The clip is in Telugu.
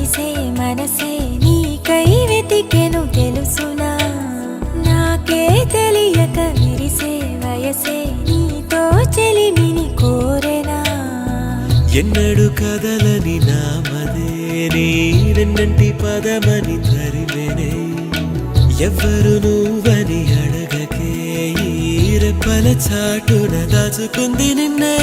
మెరిసే మనసే నీకై వెతికెను తెలుసునా నాకే తెలియక విరిసే వయసే నీతో చెలిమిని కోరెనా ఎన్నడు కదలని నామదే నీరెన్నంటి పదమని తరిమెనే ఎవ్వరు నువ్వని అడగకే ఈ రెప్పల చాటున దాచుకుంది నిన్నే